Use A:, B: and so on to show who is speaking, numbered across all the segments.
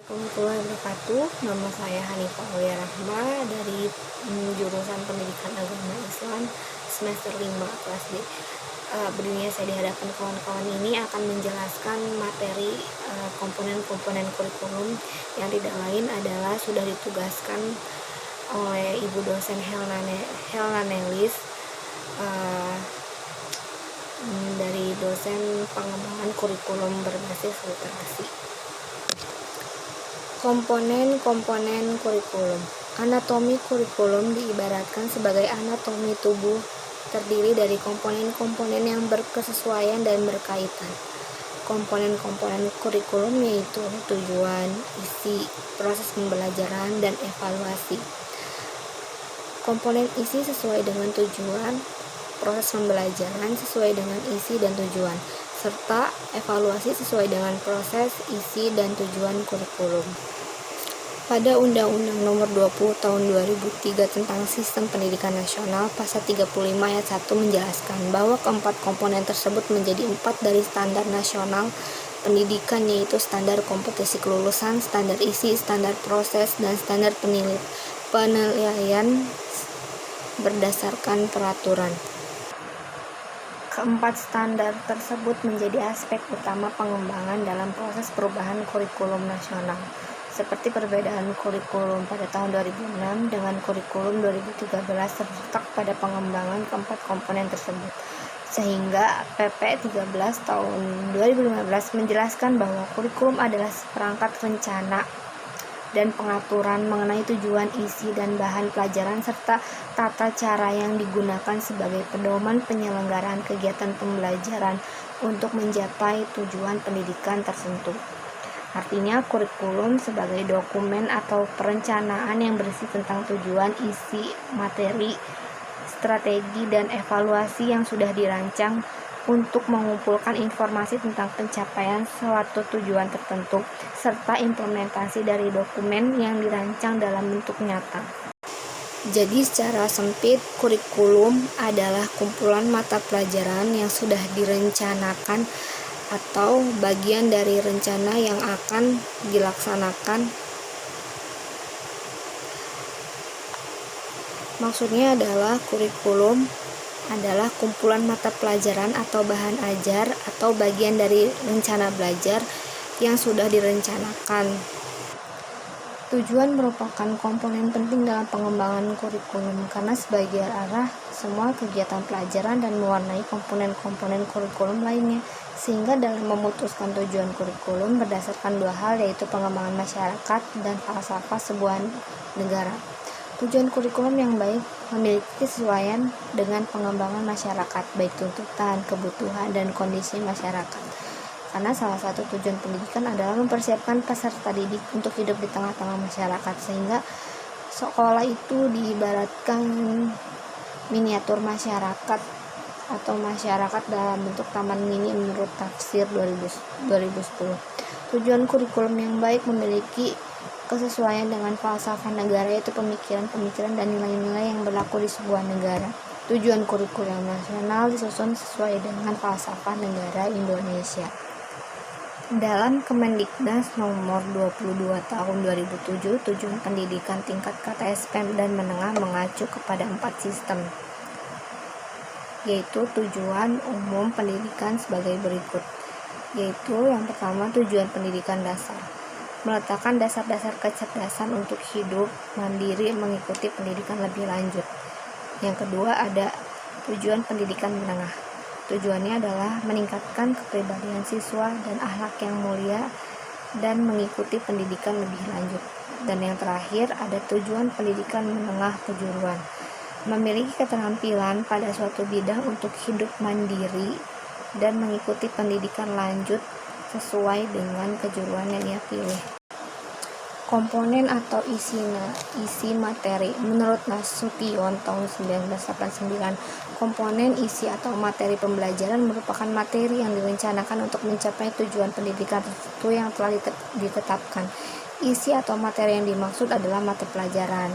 A: Warahmatullahi wabarakatuh. Nama saya Hanifah Aulia Rahma dari jurusan Pendidikan Agama Islam semester 5 kelas D. Berdirinya saya di hadapan kawan-kawan ini akan menjelaskan materi komponen-komponen kurikulum yang tidak lain adalah sudah ditugaskan oleh Ibu dosen Helna Nelis dari dosen pengembangan kurikulum berbasis literasi. Komponen-komponen kurikulum. Anatomi kurikulum diibaratkan sebagai anatomi tubuh terdiri dari komponen-komponen yang berkesesuaian dan berkaitan. Komponen-komponen kurikulum yaitu tujuan, isi, proses pembelajaran, dan evaluasi. Komponen isi sesuai dengan tujuan, proses pembelajaran sesuai dengan isi dan tujuan, serta evaluasi sesuai dengan proses, isi, dan tujuan kurikulum. Pada Undang-Undang Nomor 20 Tahun 2003 tentang Sistem Pendidikan Nasional, Pasal 35 Ayat 1 menjelaskan bahwa keempat komponen tersebut menjadi 4 dari standar nasional pendidikan, yaitu standar kompetisi kelulusan, standar isi, standar proses, dan standar penilaian berdasarkan peraturan. Keempat standar tersebut menjadi aspek utama pengembangan dalam proses perubahan kurikulum nasional, seperti perbedaan kurikulum pada tahun 2006 dengan kurikulum 2013 terletak pada pengembangan keempat komponen tersebut, sehingga PP 13 tahun 2015 menjelaskan bahwa kurikulum adalah seperangkat rencana dan pengaturan mengenai tujuan, isi, dan bahan pelajaran serta tata cara yang digunakan sebagai pedoman penyelenggaraan kegiatan pembelajaran untuk mencapai tujuan pendidikan tertentu. Artinya, kurikulum sebagai dokumen atau perencanaan yang berisi tentang tujuan, isi, materi, strategi, dan evaluasi yang sudah dirancang untuk mengumpulkan informasi tentang pencapaian suatu tujuan tertentu, serta implementasi dari dokumen yang dirancang dalam bentuk nyata. Jadi secara sempit, kurikulum adalah kumpulan mata pelajaran yang sudah direncanakan atau bagian dari rencana yang akan dilaksanakan. Maksudnya adalah kurikulum adalah kumpulan mata pelajaran atau bahan ajar atau bagian dari rencana belajar yang sudah direncanakan. Tujuan merupakan komponen penting dalam pengembangan kurikulum karena sebagai arah semua kegiatan pelajaran dan mewarnai komponen-komponen kurikulum lainnya, sehingga dalam memutuskan tujuan kurikulum berdasarkan dua hal, yaitu pengembangan masyarakat dan falsafah sebuah negara. Tujuan kurikulum yang baik memiliki kesesuaian dengan pengembangan masyarakat, baik tuntutan, kebutuhan, dan kondisi masyarakat. Karena salah satu tujuan pendidikan adalah mempersiapkan peserta didik untuk hidup di tengah-tengah masyarakat, sehingga sekolah itu diibaratkan miniatur masyarakat atau masyarakat dalam bentuk taman mini menurut tafsir 2010. Tujuan kurikulum yang baik memiliki kesesuaian dengan falsafah negara, yaitu pemikiran-pemikiran dan nilai-nilai yang berlaku di sebuah negara. Tujuan kurikulum nasional disusun sesuai dengan falsafah negara Indonesia. Dalam Kemendiknas Nomor 22 Tahun 2007, tujuan pendidikan tingkat KTS/PEM dan menengah mengacu kepada 4 sistem, yaitu tujuan umum pendidikan sebagai berikut, yaitu yang pertama tujuan pendidikan dasar, meletakkan dasar-dasar kecerdasan untuk hidup mandiri mengikuti pendidikan lebih lanjut. Yang kedua ada tujuan pendidikan menengah, tujuannya adalah meningkatkan kepribadian siswa dan akhlak yang mulia dan mengikuti pendidikan lebih lanjut. Dan yang terakhir ada tujuan pendidikan menengah kejuruan, memiliki keterampilan pada suatu bidang untuk hidup mandiri dan mengikuti pendidikan lanjut sesuai dengan kejuruan yang ia pilih. Komponen atau isi materi. Menurut Nasution tahun 1989, komponen isi atau materi pembelajaran merupakan materi yang direncanakan untuk mencapai tujuan pendidikan tertentu yang telah ditetapkan. Isi atau materi yang dimaksud adalah mata pelajaran.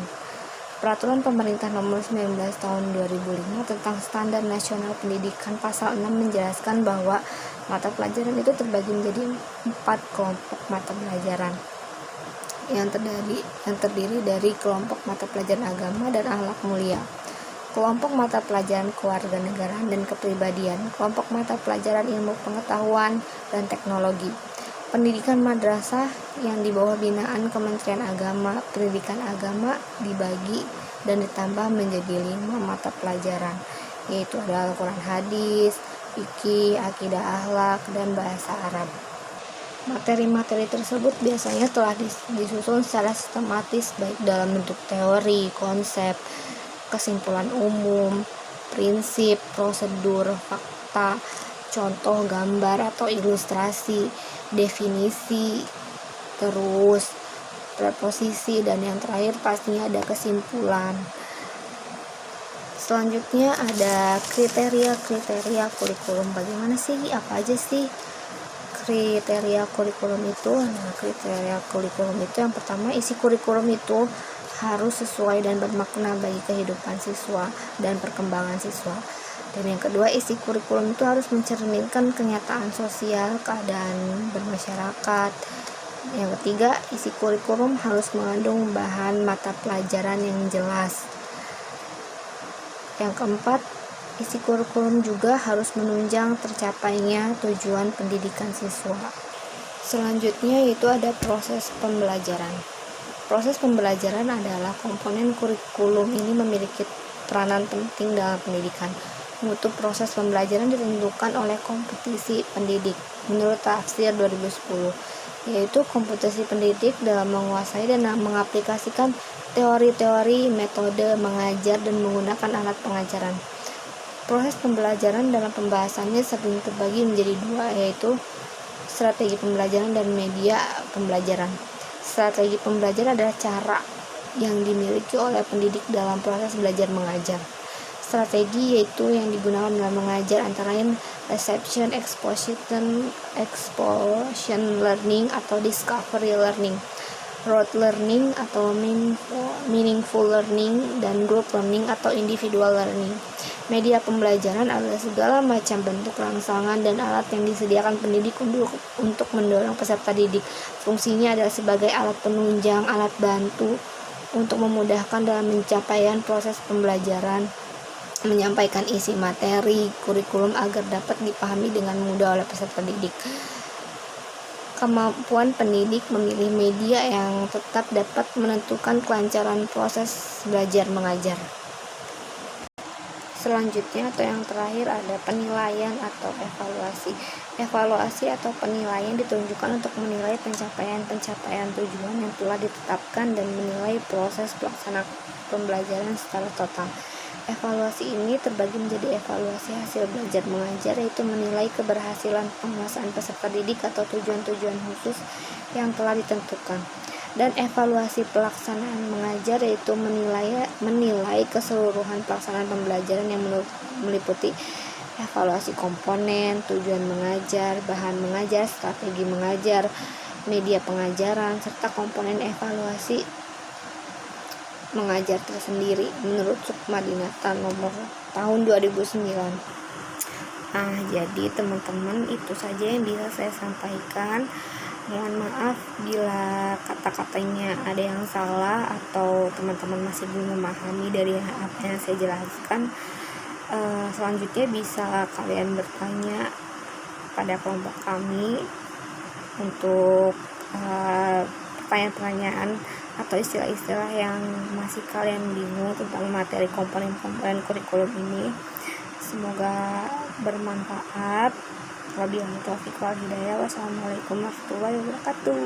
A: Peraturan Pemerintah Nomor 19 Tahun 2005 tentang Standar Nasional Pendidikan Pasal 6 menjelaskan bahwa mata pelajaran itu terbagi menjadi 4 kelompok mata pelajaran. yang terdiri dari kelompok mata pelajaran agama dan akhlak mulia, kelompok mata pelajaran kewarganegaraan dan kepribadian, kelompok mata pelajaran ilmu pengetahuan dan teknologi. Pendidikan madrasah yang di bawah binaan Kementerian Agama, pendidikan agama dibagi dan ditambah menjadi 5 mata pelajaran, yaitu adalah Al-Quran Hadis, fikih, akidah akhlak, dan bahasa Arab. Materi-materi tersebut biasanya telah disusun secara sistematis baik dalam bentuk teori, konsep, kesimpulan umum, prinsip, prosedur, fakta, contoh gambar atau ilustrasi, definisi, terus preposisi, dan yang terakhir pastinya ada kesimpulan. Selanjutnya ada kriteria kurikulum. Bagaimana sih, apa aja sih kriteria kurikulum itu? Nah, kriteria kurikulum itu yang pertama, isi kurikulum itu harus sesuai dan bermakna bagi kehidupan siswa dan perkembangan siswa. Dan yang kedua, isi kurikulum itu harus mencerminkan kenyataan sosial, keadaan bermasyarakat. Yang ketiga, isi kurikulum harus mengandung bahan mata pelajaran yang jelas. Yang keempat, isi kurikulum juga harus menunjang tercapainya tujuan pendidikan siswa. Selanjutnya yaitu ada proses pembelajaran. Proses pembelajaran adalah komponen kurikulum ini memiliki peranan penting dalam pendidikan. Mutu proses pembelajaran ditentukan oleh kompetisi pendidik menurut Tafsir 2010, yaitu kompetisi pendidik dalam menguasai dan mengaplikasikan teori-teori, metode mengajar dan menggunakan alat pengajaran. Proses pembelajaran dalam pembahasannya sering terbagi menjadi 2, yaitu strategi pembelajaran dan media pembelajaran. Strategi pembelajaran adalah cara yang dimiliki oleh pendidik dalam proses belajar mengajar. Strategi yaitu yang digunakan dalam mengajar antara lain reception, exposition learning atau discovery learning, rote learning atau meaningful learning, dan group learning atau individual learning. Media pembelajaran adalah segala macam bentuk rangsangan dan alat yang disediakan pendidik untuk mendorong peserta didik. Fungsinya adalah sebagai alat penunjang, alat bantu untuk memudahkan dalam pencapaian proses pembelajaran, menyampaikan isi materi kurikulum agar dapat dipahami dengan mudah oleh peserta didik. Kemampuan pendidik memilih media yang tetap dapat menentukan kelancaran proses belajar mengajar. Selanjutnya atau yang terakhir ada penilaian atau evaluasi. Evaluasi atau penilaian ditunjukkan untuk menilai pencapaian tujuan yang telah ditetapkan dan menilai proses pelaksanaan pembelajaran secara total. Evaluasi ini terbagi menjadi evaluasi hasil belajar mengajar, yaitu menilai keberhasilan penguasaan peserta didik atau tujuan-tujuan khusus yang telah ditentukan. Dan evaluasi pelaksanaan mengajar yaitu menilai keseluruhan pelaksanaan pembelajaran yang meliputi evaluasi komponen, tujuan mengajar, bahan mengajar, strategi mengajar, media pengajaran, serta komponen evaluasi mengajar tersendiri menurut Sukma Dinata nomor tahun 2009. Nah, jadi teman-teman itu saja yang bisa saya sampaikan. Mohon maaf bila kata-katanya ada yang salah atau teman-teman masih belum memahami dari apa yang saya jelaskan. Selanjutnya bisa kalian bertanya pada kelompok kami untuk pertanyaan-pertanyaan atau istilah-istilah yang masih kalian bingung tentang materi komponen-komponen kurikulum ini. Semoga bermanfaat. Wabillahi taufiq wal hidayah. Wassalamualaikum warahmatullahi wabarakatuh.